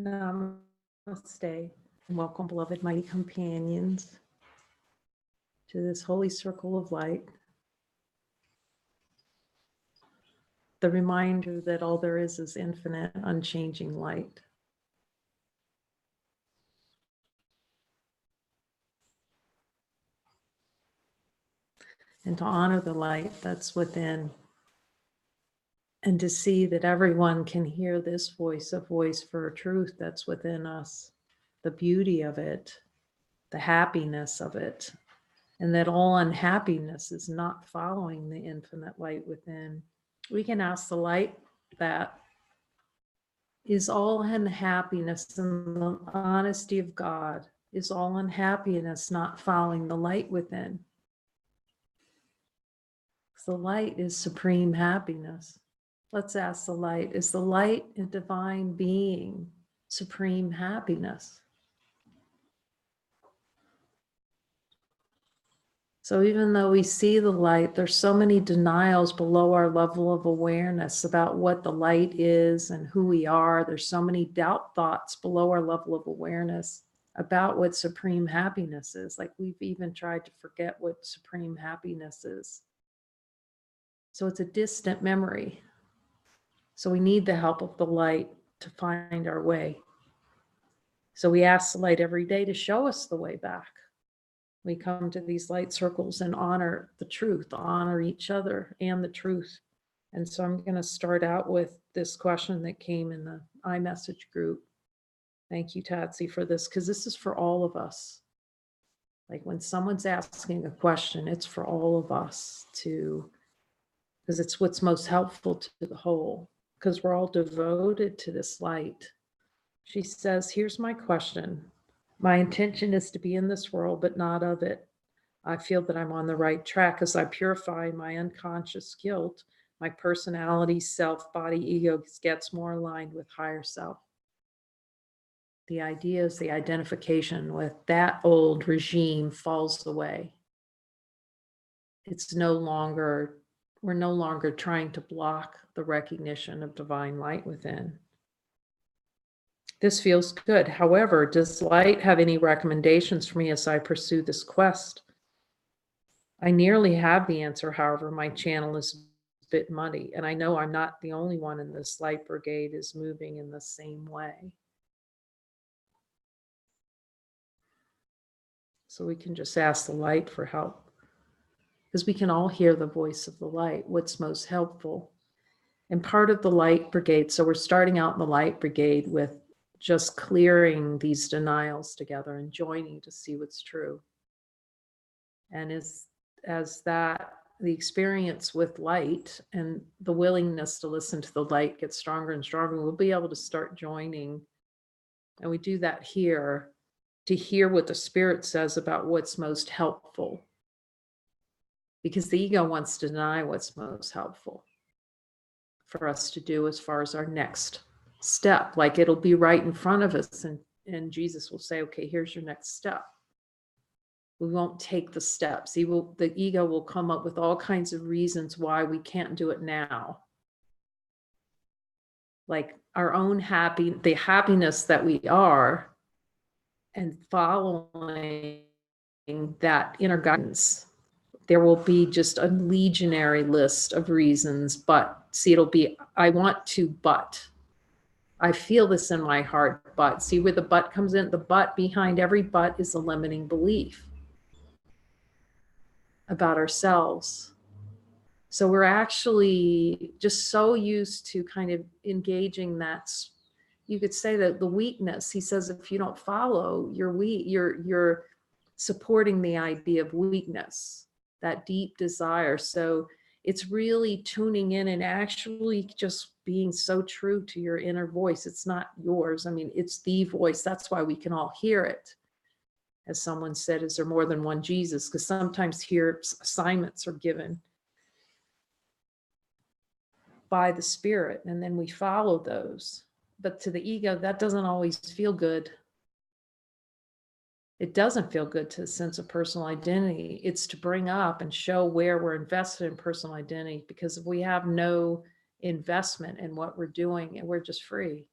Namaste, and welcome, beloved mighty companions, to this holy circle of light. The reminder that all there is infinite, unchanging light. And to honor the light that's within, and to see that everyone can hear this voice, a voice for truth that's within us, the beauty of it, the happiness of it, and that all unhappiness is not following the infinite light within. We can ask the light that, is all unhappiness in the honesty of God? Is all unhappiness not following the light within? The light is supreme happiness. Let's ask the light, is the light a divine being, supreme happiness? So even though we see the light, there's so many denials below our level of awareness about what the light is and who we are. There's so many doubt thoughts below our level of awareness about what supreme happiness is. Like we've even tried to forget what supreme happiness is. So it's a distant memory. So we need the help of the light to find our way. So we ask the light every day to show us the way back. We come to these light circles and honor the truth, honor each other and the truth. And so I'm going to start out with this question that came in the iMessage group. Thank you, Tatsi, for this, because this is for all of us. Like when someone's asking a question, it's for all of us to, because it's what's most helpful to the whole, because we're all devoted to this light. She says, here's my question. My intention is to be in this world, but not of it. I feel that I'm on the right track as I purify my unconscious guilt. My personality, self, body, ego gets more aligned with higher self. The idea is the identification with that old regime falls away. It's no longer, we're no longer trying to block the recognition of divine light within. This feels good. However, does light have any recommendations for me as I pursue this quest? I nearly have the answer. However, my channel is a bit muddy, and I know I'm not the only one in this light brigade is moving in the same way. So we can just ask the light for help, because we can all hear the voice of the light, what's most helpful. And part of the light brigade, so we're starting out in the light brigade with just clearing these denials together and joining to see what's true. And as that, the experience with light and the willingness to listen to the light gets stronger and stronger, we'll be able to start joining. And we do that here to hear what the spirit says about what's most helpful. Because the ego wants to deny what's most helpful for us to do as far as our next step. Like it'll be right in front of us, and Jesus will say, okay, here's your next step. We won't take the steps. The ego will come up with all kinds of reasons why we can't do it now. Like our own the happiness that we are, and following that inner guidance. There will be just a legionary list of reasons, but see, it'll be, I want to, but I feel this in my heart, but see where the but comes in? The but behind every but is a limiting belief about ourselves. So we're actually just so used to kind of engaging that, you could say that the weakness, he says, if you don't follow, you're weak, you're supporting the idea of weakness, that deep desire. So it's really tuning in and actually just being so true to your inner voice. It's not yours. I mean, it's the voice. That's why we can all hear it. As someone said, is there more than one Jesus? Because sometimes here assignments are given by the spirit, and then we follow those. But to the ego, that doesn't always feel good. It doesn't feel good to the sense of personal identity. It's to bring up and show where we're invested in personal identity, because if we have no investment in what we're doing and we're just free,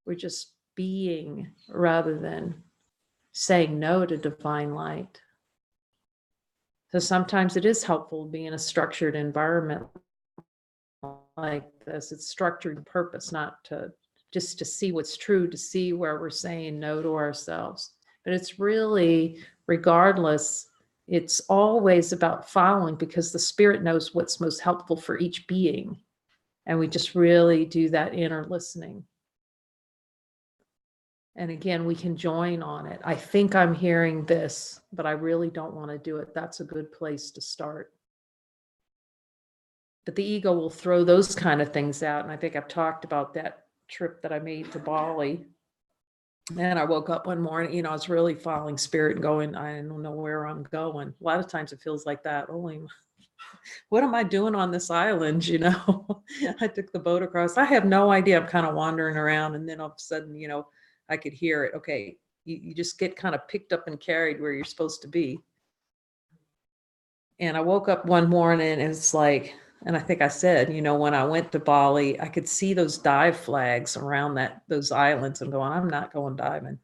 we're just being rather than saying no to divine light. So sometimes it is helpful to be in a structured environment like this. It's structured purpose, not to just to see what's true, to see where we're saying no to ourselves. But it's really, regardless, it's always about following, because the spirit knows what's most helpful for each being. And we just really do that inner listening. And again, we can join on it. I think I'm hearing this, but I really don't want to do it. That's a good place to start. But the ego will throw those kind of things out. And I think I've talked about that trip that I made to Bali. And I woke up one morning, I was really following spirit and going, I don't know where I'm going. A lot of times it feels like that. Holy, what am I doing on this island? I took the boat across. I have no idea. I'm kind of wandering around. And then all of a sudden, I could hear it. Okay, you just get kind of picked up and carried where you're supposed to be. And I woke up one morning and it's like, and I think I said, when I went to Bali, I could see those dive flags around those islands and going, I'm not going diving.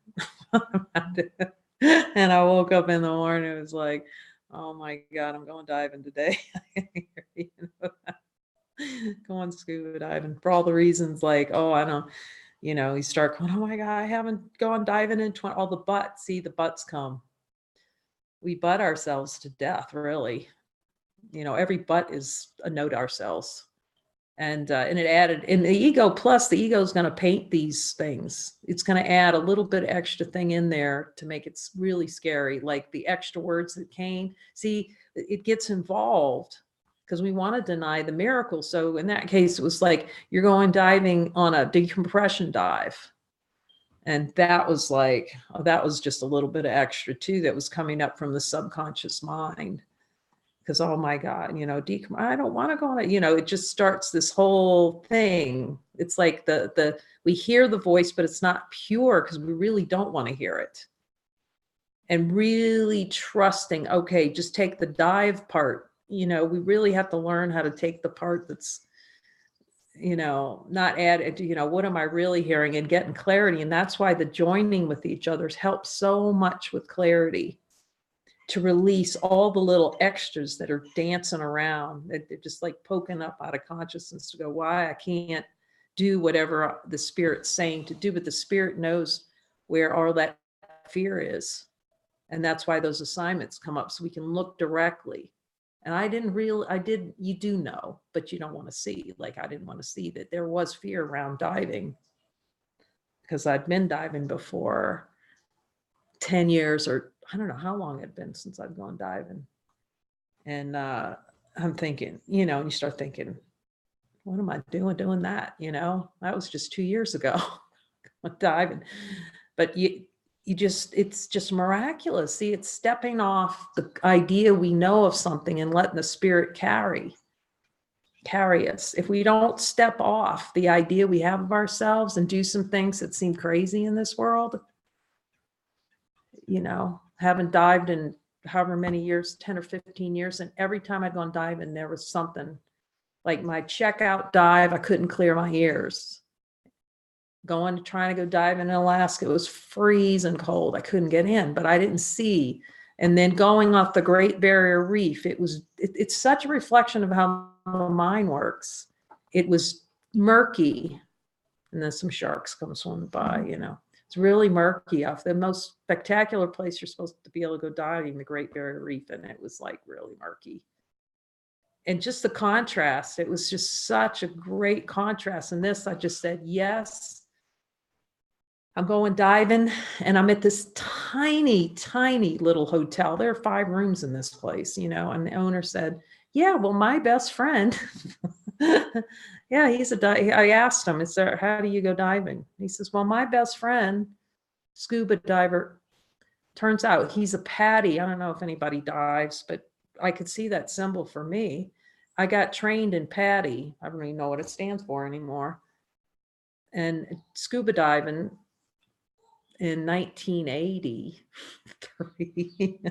And I woke up in the morning, it was like, oh my God, I'm going diving today. Going scuba diving for all the reasons, like, oh, I don't, you start going, oh my God, I haven't gone diving in all the butts. See, the butts come. We butt ourselves to death, really. Every butt is a note to ourselves. And it added in the ego, plus the ego is going to paint these things. It's going to add a little bit extra thing in there to make it really scary, like the extra words that came. See, it gets involved because we want to deny the miracle. So in that case, it was like you're going diving on a decompression dive. And that was that was just a little bit of extra too that was coming up from the subconscious mind. Because, oh my God, I don't want to go on it. It just starts this whole thing. It's like we hear the voice, but it's not pure because we really don't want to hear it. And really trusting, okay, just take the dive part. We really have to learn how to take the part that's, not add, what am I really hearing, and getting clarity. And that's why the joining with each other helps so much with clarity, to release all the little extras that are dancing around. They're just like poking up out of consciousness to go, why I can't do whatever the spirit's saying to do. But the spirit knows where all that fear is. And that's why those assignments come up, so we can look directly. And you do know, but you don't want to see. Like, I didn't want to see that there was fear around diving, because I'd been diving before 10 years, or I don't know how long it'd been since I'd gone diving. And I'm thinking, and you start thinking, what am I doing that? That was just 2 years ago. Diving. But it's just miraculous. See, it's stepping off the idea we know of something and letting the spirit carry us. If we don't step off the idea we have of ourselves and do some things that seem crazy in this world, haven't dived in however many years, 10 or 15 years. And every time I'd gone diving, there was something. Like my checkout dive, I couldn't clear my ears. Trying to go dive in Alaska, it was freezing cold. I couldn't get in, but I didn't see. And then going off the Great Barrier Reef, it's such a reflection of how the mind works. It was murky. And then some sharks come swimming by, It's really murky off the most spectacular place you're supposed to be able to go diving, the Great Barrier Reef. And it was like really murky. And just the contrast, it was just such a great contrast. And this, I just said, yes, I'm going diving, and I'm at this tiny, tiny little hotel. There are 5 rooms in this place, and the owner said, yeah, well, my best friend, yeah, I asked him, how do you go diving? He says, well, my best friend, scuba diver, turns out he's a PADI. I don't know if anybody dives, but I could see that symbol for me. I got trained in PADI. I don't even know what it stands for anymore. And scuba diving in 1983.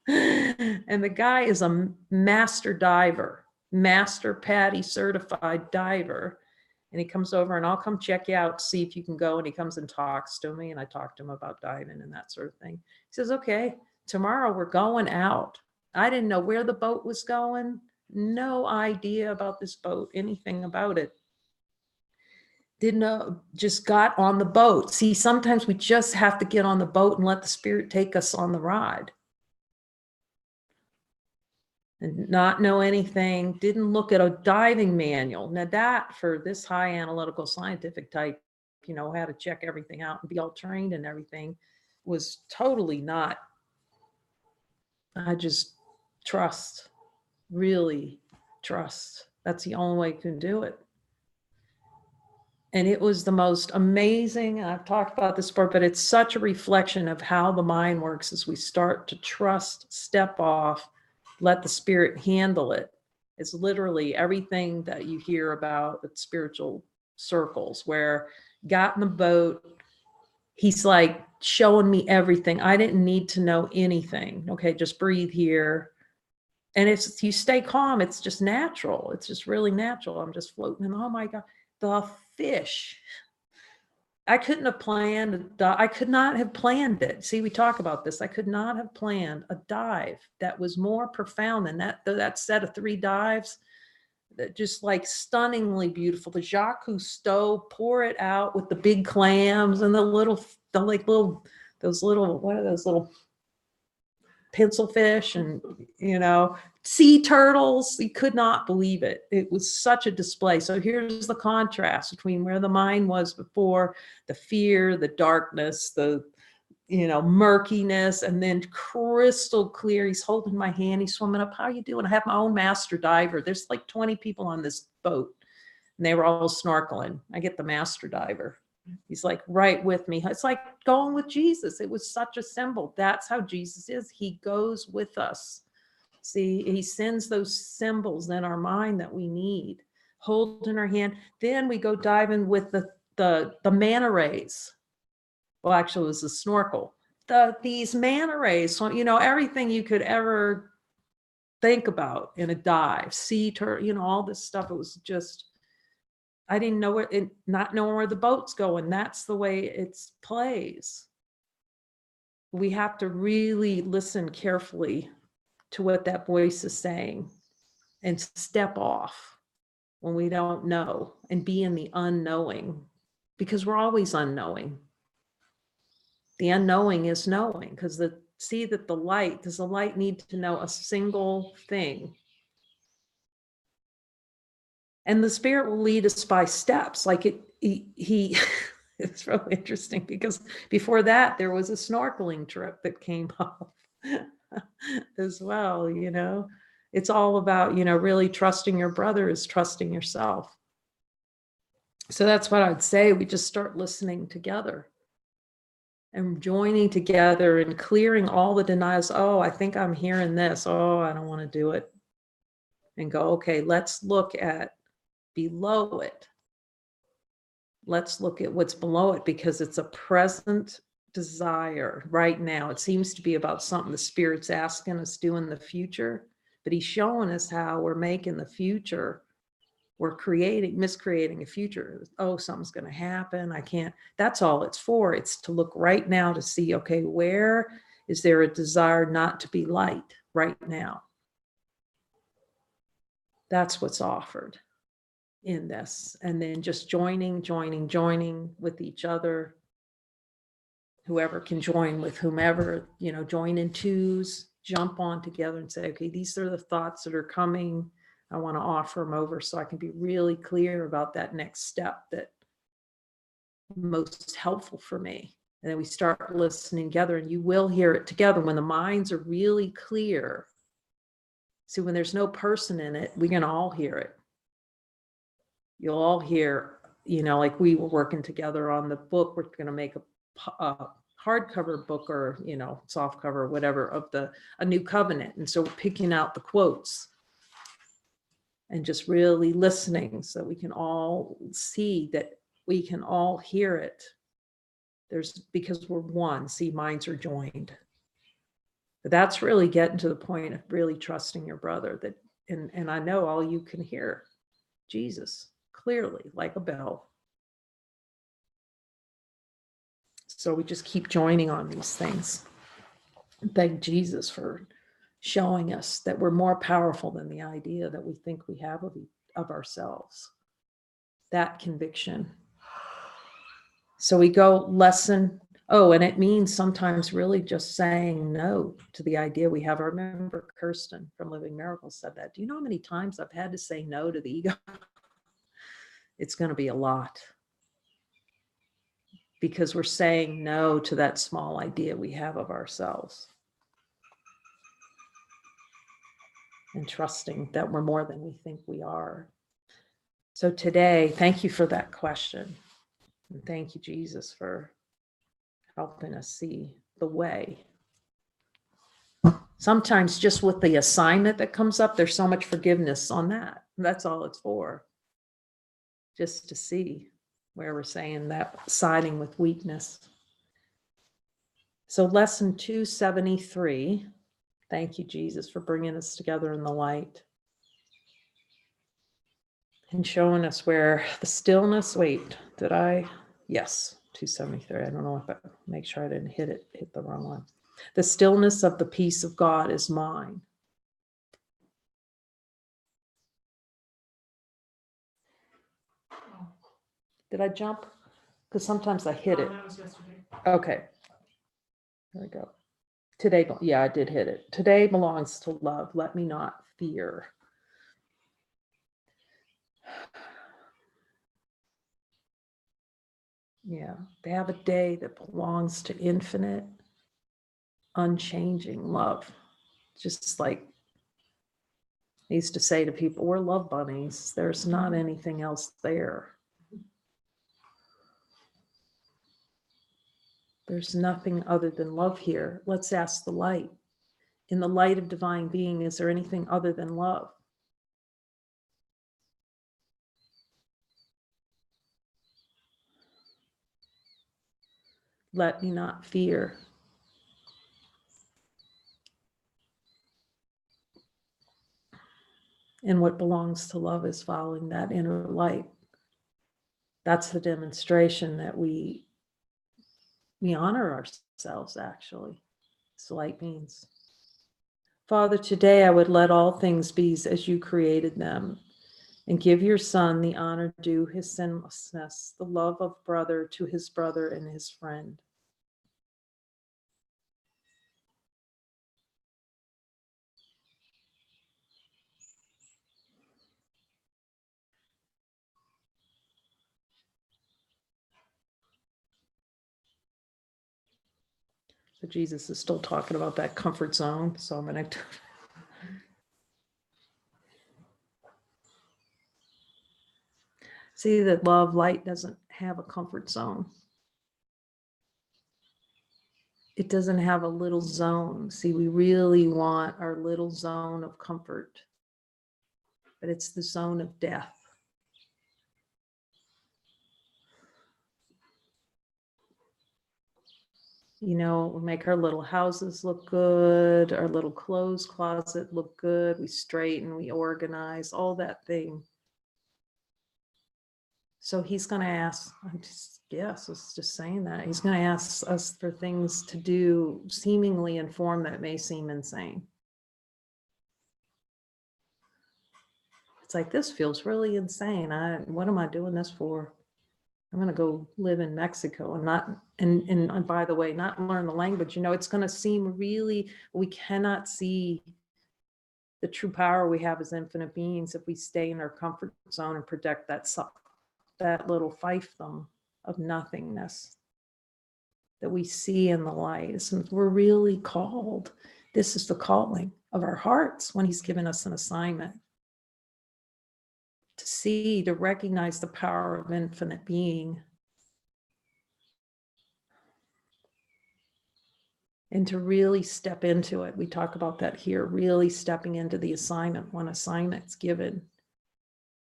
And the guy is a master diver, master PADI certified diver. And he comes over and I'll come check you out, see if you can go. And he comes and talks to me and I talk to him about diving and that sort of thing. He says, okay, tomorrow we're going out. I didn't know where the boat was going. No idea about this boat, anything about it. Didn't know, just got on the boat. See, sometimes we just have to get on the boat and let the Spirit take us on the ride. And not know anything, didn't look at a diving manual. Now that for this high analytical scientific type, you know, how to check everything out and be all trained and everything was totally not. I just trust, really trust. That's the only way you can do it. And it was the most amazing, I've talked about this before, but it's such a reflection of how the mind works as we start to trust, step off, let the Spirit handle it. It's literally everything that you hear about at spiritual circles, where got in the boat, he's like showing me everything. I didn't need to know anything. Okay, just breathe here. And it's, you stay calm, it's just natural. It's just really natural. I'm just floating and oh my God, the fish. I couldn't have planned, I could not have planned it. See, we talk about this. I could not have planned a dive that was more profound than that set of 3 dives, that just like stunningly beautiful. The Jacques Cousteau, pour it out with the big clams and those little, what are those little pencil fish and, you know, sea turtles. You could not believe it. It was such a display. So here's the contrast between where the mind was before, the fear, the darkness, the, you know, murkiness, and then crystal clear. He's holding my hand. He's swimming up. How are you doing? I have my own master diver. There's like 20 people on this boat and they were all snorkeling. I get the master diver. He's like right with me. It's like going with Jesus. It was such a symbol. That's how Jesus is. He goes with us. See, he sends those symbols in our mind that we need. Hold in our hand. Then we go diving with the manta rays. Well, actually, it was a snorkel. These manta rays, so, you know, everything you could ever think about in a dive, sea turtle, you know, all this stuff. It was just, I didn't know not knowing where the boat's going. That's the way it plays. We have to really listen carefully to what that voice is saying and step off when we don't know and be in the unknowing, because we're always unknowing. The unknowing is knowing, because does the light need to know a single thing? And the Spirit will lead us by steps. Like he it's really interesting, because before that there was a snorkeling trip that came off as well. You know, it's all about, you know, really trusting your brother is trusting yourself. So that's what I'd say. We just start listening together and joining together and clearing all the denials. Oh, I think I'm hearing this. Oh, I don't want to do it. And go, okay, let's look at below it. Let's look at what's below it, because it's a present desire right now. It seems to be about something the Spirit's asking us to do in the future, but he's showing us how we're making the future. We're miscreating a future. Oh, something's going to happen. I can't. That's all it's for. It's to look right now to see, okay, where is there a desire not to be light right now? That's what's offered in this. And then just joining with each other. Whoever can join with whomever, you know, join in twos, jump on together and say, okay, these are the thoughts that are coming. I want to offer them over so I can be really clear about that next step that most helpful for me. And then we start listening together, and you will hear it together when the minds are really clear. See, when there's no person in it, we're going to all hear it. You'll all hear, you know, like we were working together on the book. We're going to make a hardcover book, or, you know, soft cover, whatever, of a new covenant. And so we're picking out the quotes and just really listening so we can all see that we can all hear it. Because we're one. See, minds are joined. But that's really getting to the point of really trusting your brother, that, and I know all you can hear Jesus clearly, like a bell. So we just keep joining on these things. Thank Jesus for showing us that we're more powerful than the idea that we think we have of ourselves. That conviction. So we go lesson. Oh, and it means sometimes really just saying no to the idea we have. I remember Kirsten from Living Miracles said that. Do you know how many times I've had to say no to the ego? It's going to be a lot. Because we're saying no to that small idea we have of ourselves. And trusting that we're more than we think we are. So today, thank you for that question. And thank you, Jesus, for helping us see the way. Sometimes just with the assignment that comes up, there's so much forgiveness on that. That's all it's for. Just to see where we're saying that siding with weakness. So lesson 273, thank you, Jesus, for bringing us together in the light. And showing us where the stillness, yes, 273. I don't know if I make sure I didn't hit the wrong one. The stillness of the peace of God is mine. Did I jump? Because sometimes I hit it. That was yesterday. Okay. There we go. Today, yeah, I did hit it. Today belongs to love. Let me not fear. Yeah, they have a day that belongs to infinite, unchanging love. Just like I used to say to people, we're love bunnies. There's not anything else there. There's nothing other than love here. Let's ask the light. In the light of divine being, is there anything other than love? Let me not fear. And what belongs to love is following that inner light. That's the demonstration that we honor ourselves, actually, as light beings. Father, today I would let all things be as you created them, and give your Son the honor due his sinlessness, the love of brother to his brother and his friend. So Jesus is still talking about that comfort zone. So I'm going to see that love, light doesn't have a comfort zone. It doesn't have a little zone. See, we really want our little zone of comfort, but it's the zone of death. You know, we make our little houses look good, our little clothes closet look good, we straighten, we organize, all that thing. So he's going to ask, it's just saying that. He's going to ask us for things to do seemingly in form that may seem insane. It's like, this feels really insane. What am I doing this for? I'm going to go live in Mexico and by the way, not learn the language. You know, it's going to seem really, we cannot see the true power we have as infinite beings if we stay in our comfort zone and protect that little fiefdom of nothingness that we see in the light. So we're really called. This is the calling of our hearts when he's given us an assignment. To see, to recognize the power of infinite being. And to really step into it. We talk about that here, really stepping into the assignment when assignment's given.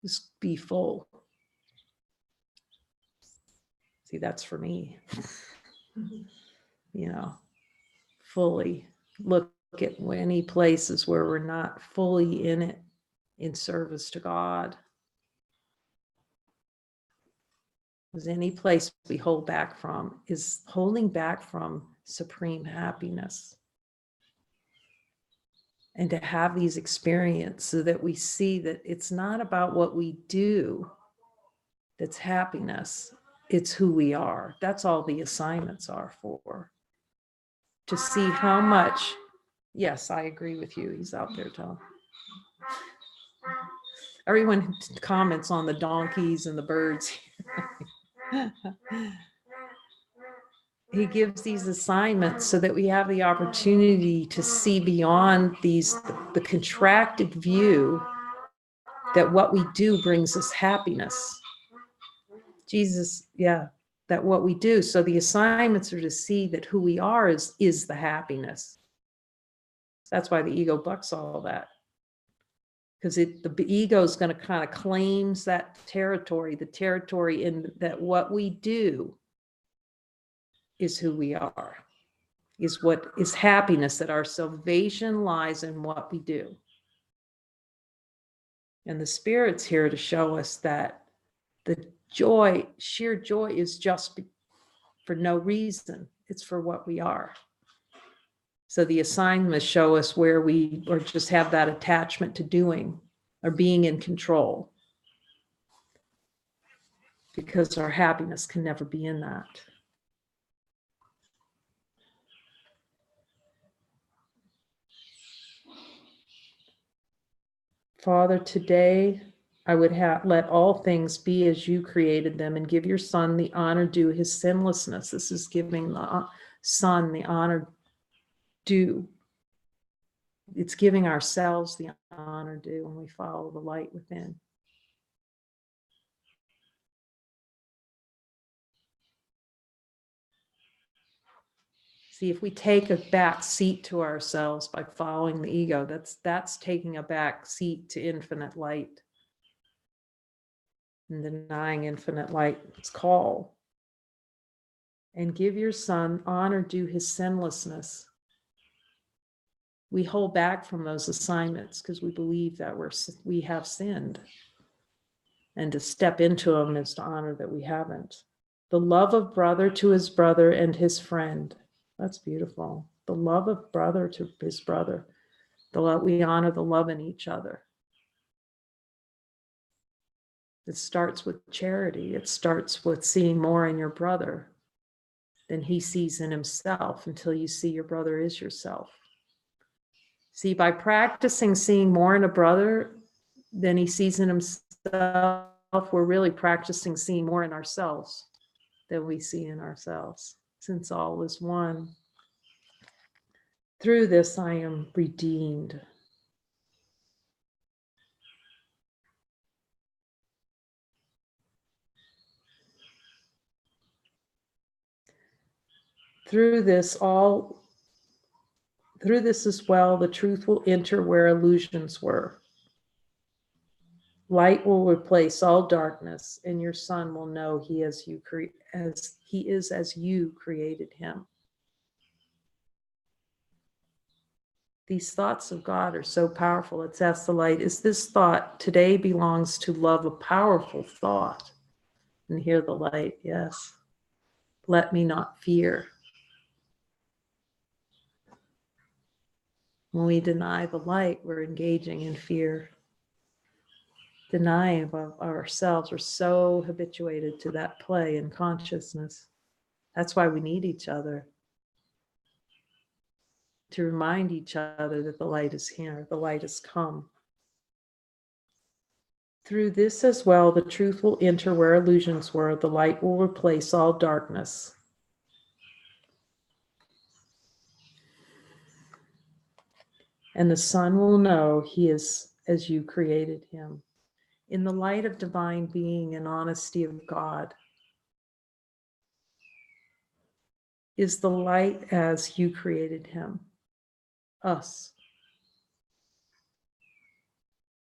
Just be full. See, that's for me. You know, fully look at any places where we're not fully in it, in service to God. Because any place we hold back from is holding back from supreme happiness. And to have these experiences so that we see that it's not about what we do that's happiness, it's who we are. That's all the assignments are for. To see how much, yes, I agree with you. He's out there, Tom. Everyone comments on the donkeys and the birds. He gives these assignments so that we have the opportunity to see beyond the contracted view that what we do brings us happiness. Jesus, yeah, that what we do. So the assignments are to see that who we are is the happiness. That's why the ego bucks all that. Because the ego is going to kind of claims that territory, the territory in that what we do is who we are, is what is happiness, that our salvation lies in what we do. And the Spirit's here to show us that the joy, sheer joy, is just for no reason. It's for what we are. So the assignments show us where we or just have that attachment to doing or being in control. Because our happiness can never be in that. Father, today I would let all things be as you created them and give your Son the honor due his sinlessness. This is giving the Son the honor due. It's giving ourselves the honor due when we follow the light within. See, if we take a back seat to ourselves by following the ego, that's taking a back seat to infinite light and denying infinite light's call. And give your Son honor due his sinlessness. We hold back from those assignments because we believe that we have sinned. And to step into them is to honor that we haven't. The love of brother to his brother and his friend. That's beautiful. The love of brother to his brother. We honor the love in each other. It starts with charity. It starts with seeing more in your brother than he sees in himself until you see your brother is yourself. See, by practicing seeing more in a brother than he sees in himself, we're really practicing seeing more in ourselves than we see in ourselves, since all is one. Through this, I am redeemed. Through this as well, the truth will enter where illusions were. Light will replace all darkness, and your Son will know he is as you created him. These thoughts of God are so powerful. It's asked the light, is this thought today belongs to love a powerful thought? And hear the light, yes. Let me not fear. When we deny the light, we're engaging in fear. Denying of ourselves, we're so habituated to that play in consciousness. That's why we need each other. To remind each other that the light is here, the light has come. Through this as well, the truth will enter where illusions were, the light will replace all darkness. And the Son will know he is as you created him. In the light of divine being and honesty of God, is the light as you created him, us.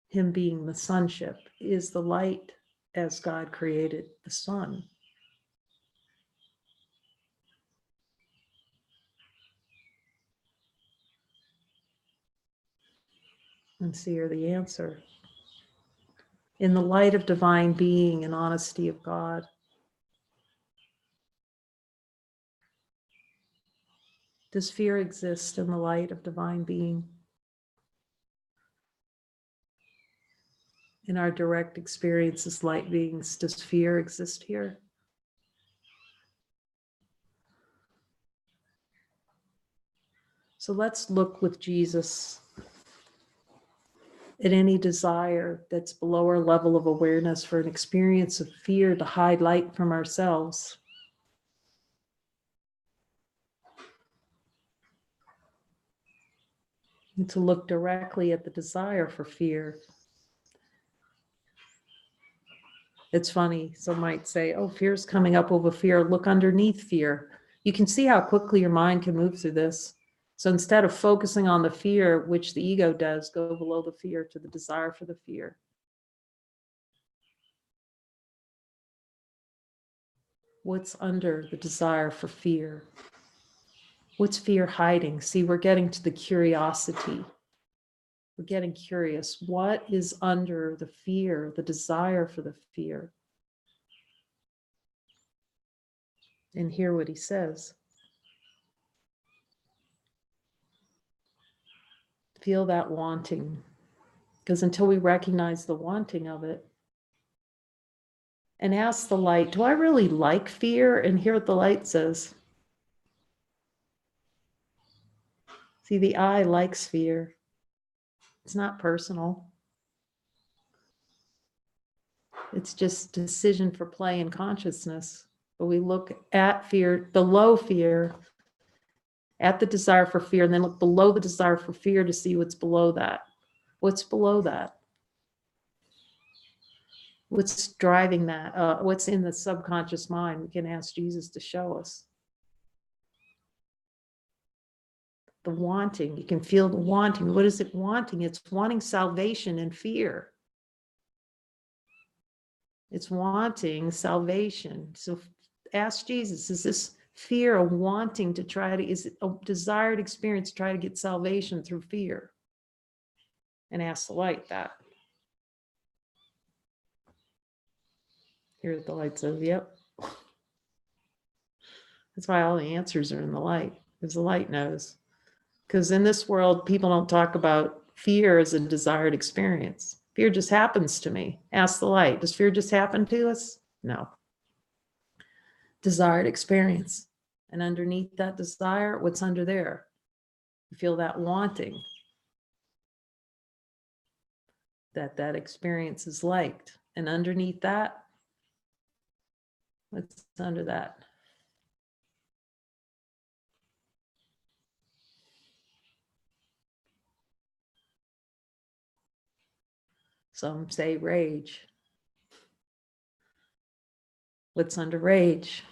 Him being the sonship is the light as God created the Son. And see here the answer. In the light of divine being and honesty of God, Does fear exist in the light of divine being? In our direct experience as light beings, does fear exist here? So let's look with Jesus at any desire that's below our level of awareness for an experience of fear to hide light from ourselves. And to look directly at the desire for fear. It's funny, some might say, oh, fear's coming up over fear. Look underneath fear. You can see how quickly your mind can move through this. So instead of focusing on the fear, which the ego does, go below the fear to the desire for the fear. What's under the desire for fear? What's fear hiding? See, we're getting to the curiosity. We're getting curious. What is under the fear, the desire for the fear? And hear what he says. Feel that wanting. Because until we recognize the wanting of it, and ask the light, do I really like fear? And hear what the light says. See, the I likes fear. It's not personal. It's just decision for play and consciousness. But we look at fear, below fear, at the desire for fear, and then look below the desire for fear to see what's below that. What's below that? What's driving that? What's in the subconscious mind? We can ask Jesus to show us. The wanting, you can feel the wanting. What is it wanting? It's wanting salvation and fear. It's wanting salvation. So ask Jesus, is this fear a wanting to try to, is it a desired experience to try to get salvation through fear? And ask the light that. Here the light says, yep. That's why all the answers are in the light, because the light knows. Because in this world, people don't talk about fear as a desired experience. Fear just happens to me. Ask the light. Does fear just happen to us? No. Desired experience. And underneath that desire, what's under there? You feel that wanting. That experience is liked. And underneath that, what's under that? Some say rage. What's under rage?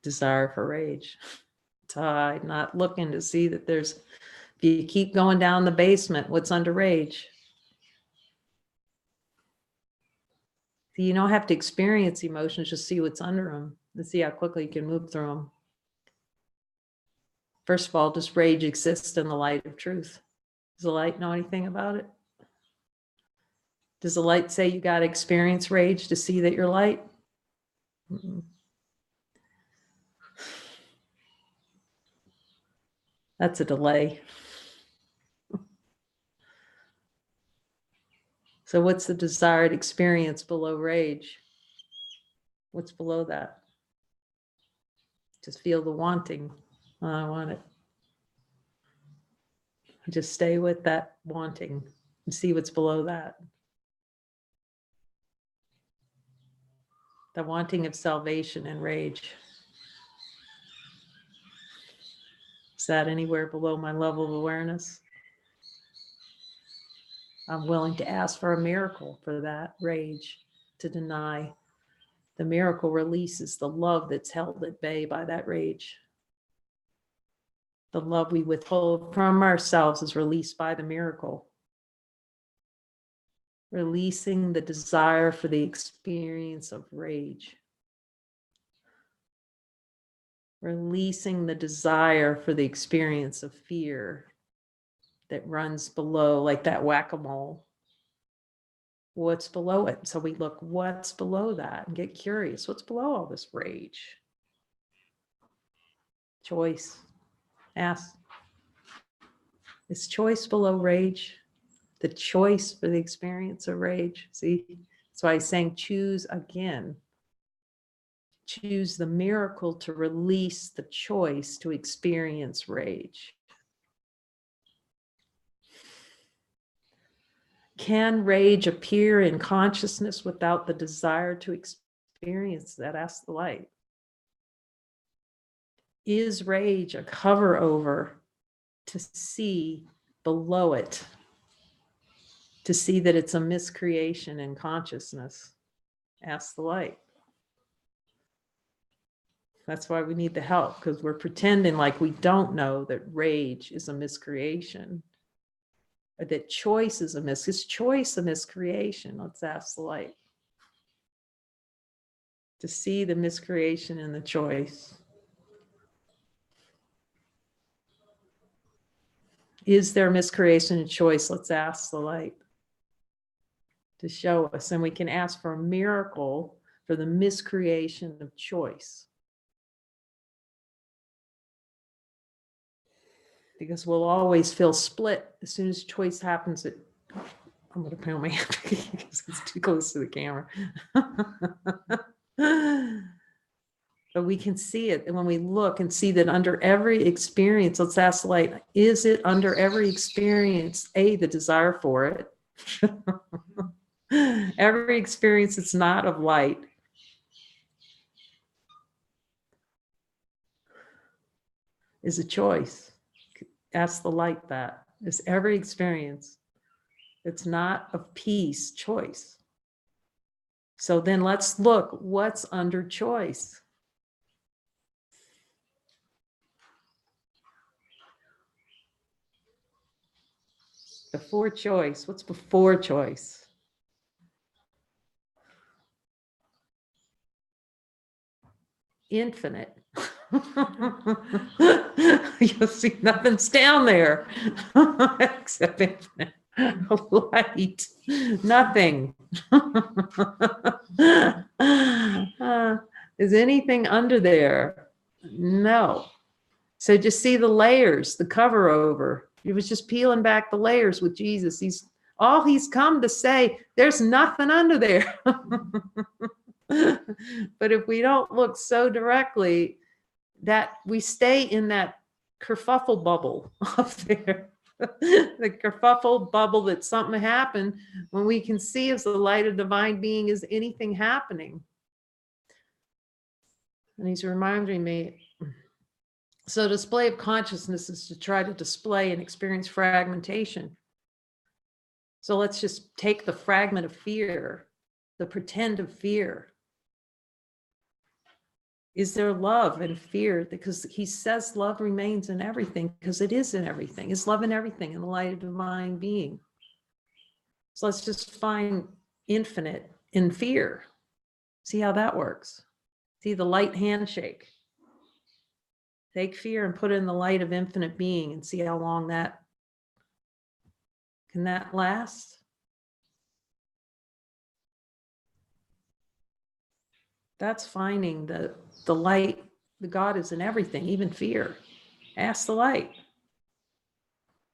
Desire for rage. Tide, not looking to see that there's, if you keep going down the basement, what's under rage? So you don't have to experience emotions, just see what's under them and see how quickly you can move through them. First of all, does rage exist in the light of truth? Does the light know anything about it? Does the light say you got to experience rage to see that you're light? Mm-mm. That's a delay. So what's the desired experience below rage? What's below that? Just feel the wanting. Oh, I want it. Just stay with that wanting and see what's below that. The wanting of salvation and rage. Is that anywhere below my level of awareness? I'm willing to ask for a miracle for that rage to deny. The miracle releases the love that's held at bay by that rage. The love we withhold from ourselves is released by the miracle. Releasing the desire for the experience of rage. Releasing the desire for the experience of fear that runs below, like that whack-a-mole. What's below it? So we look, what's below that, and get curious. What's below all this rage? Choice. Ask. Is choice below rage? The choice for the experience of rage. See, that's why he's saying choose again. Choose the miracle to release the choice to experience rage. Can rage appear in consciousness without the desire to experience that? Ask the light. Is rage a cover over to see below it? To see that it's a miscreation in consciousness? Ask the light. That's why we need the help, because we're pretending like we don't know that rage is a miscreation, or that choice is is choice a miscreation? Let's ask the light. To see the miscreation in the choice. Is there miscreation in choice? Let's ask the light to show us. And we can ask for a miracle for the miscreation of choice. Because we'll always feel split as soon as choice happens. I'm going to put my hand because it's too close to the camera. But we can see it. And when we look and see that under every experience, let's ask the light, is it under every experience, the desire for it? Every experience that's not of light is a choice. Ask the light that. Is every experience that's not of peace choice? So then let's look what's under choice. Before choice, what's before choice? Infinite. You'll see nothing's down there except infinite light. Nothing. Is anything under there? No. So just see the layers, the cover over. He was just peeling back the layers with Jesus. He's come to say, there's nothing under there. But if we don't look so directly, that we stay in that kerfuffle bubble up there, the kerfuffle bubble that something happened, when we can see as the light of divine being, is anything happening? And he's reminding me, so display of consciousness is to try to display and experience fragmentation. So let's just take the fragment of fear, the pretend of fear. Is there love and fear? Because he says love remains in everything, because it is in everything. Is love in everything in the light of divine being? So let's just find infinite in fear. See how that works. See the light handshake. Take fear and put it in the light of infinite being and see how long can that last? That's finding the light, the God is in everything, even fear. Ask the light.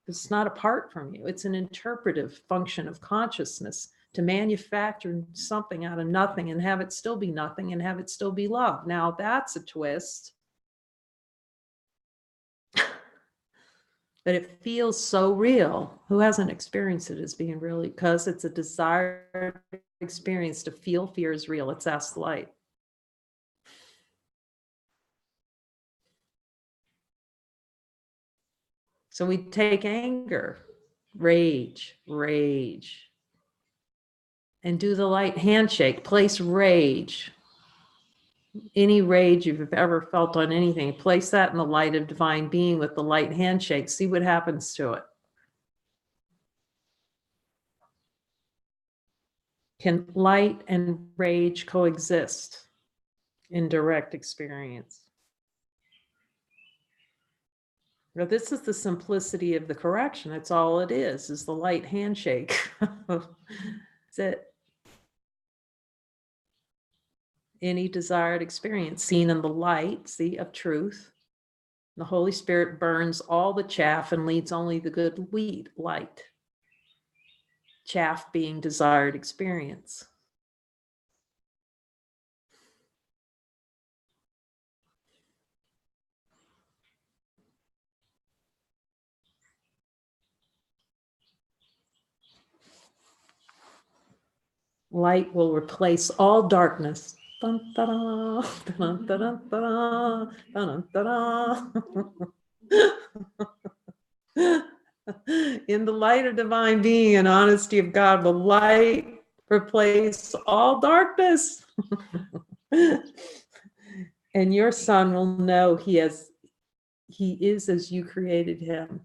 It's not apart from you. It's an interpretive function of consciousness to manufacture something out of nothing and have it still be nothing and have it still be love. Now that's a twist. But it feels so real. Who hasn't experienced it as being really? Because it's a desired experience to feel fear is real. Let's ask the light. So we take anger, rage, and do the light handshake. Place rage. Any rage you've ever felt on anything, place that in the light of divine being with the light handshake. See what happens to it. Can light and rage coexist in direct experience? Now, this is the simplicity of the correction. It's all it is the light handshake. That's it. Any desired experience seen in the light, see, of truth, The Holy Spirit burns all the chaff and leads only the good wheat, light. Chaff being desired experience. Light will replace all darkness. Dun, da-da, dun, da-da, da-da, dun, da-da. In the light of divine being and honesty of God, will light replace all darkness. And your son will know he is as you created him.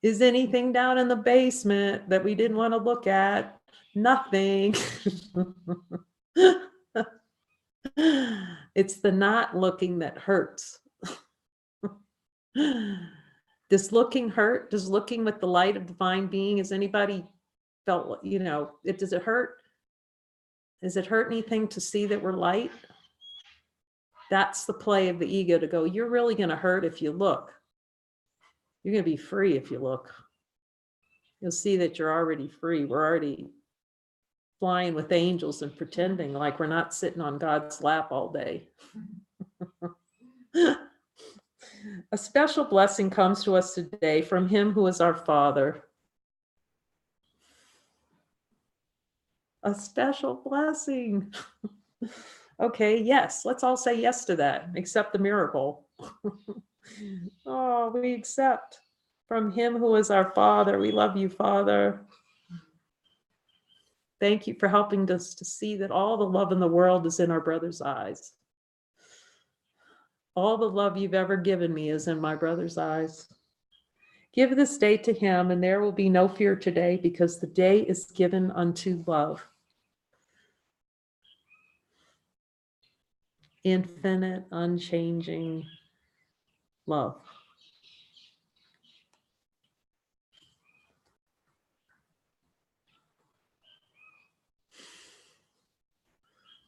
Is anything down in the basement that we didn't want to look at? Nothing. It's the not looking that hurts. Does looking hurt? Does looking with the light of divine being, has anybody felt, does it hurt? Does it hurt anything to see that we're light? That's the play of the ego to go, you're really going to hurt if you look. You're going to be free if you look. You'll see that you're already free. We're already flying with angels and pretending like we're not sitting on God's lap all day. A special blessing comes to us today from him who is our Father. A special blessing. Okay, yes, let's all say yes to that. Accept the miracle. Oh, we accept from him who is our Father. We love you, Father. Thank you for helping us to see that all the love in the world is in our brother's eyes. All the love you've ever given me is in my brother's eyes. Give this day to him, and there will be no fear today, because the day is given unto love. Infinite, unchanging love.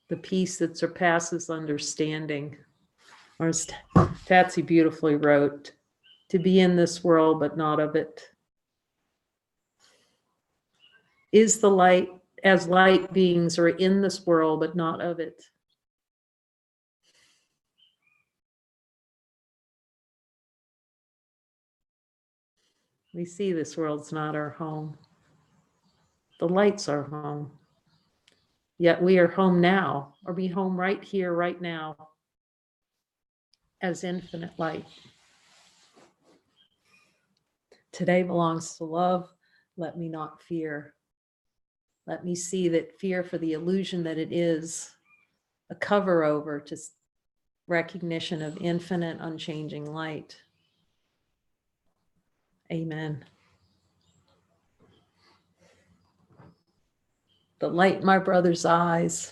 The peace that surpasses understanding. Or as Tatsy beautifully wrote, to be in this world but not of it. Is the light, as light beings are in this world but not of it. We see this world's not our home. The light's our home. Yet we are home now, or be home right here, right now, as infinite light. Today belongs to love. Let me not fear. Let me see that fear for the illusion that it is a cover over to recognition of infinite, unchanging light. Amen. The light in my brother's eyes.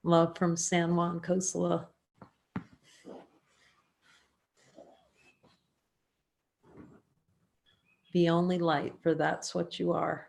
Love from San Juan Kosala. Be only light, for that's what you are.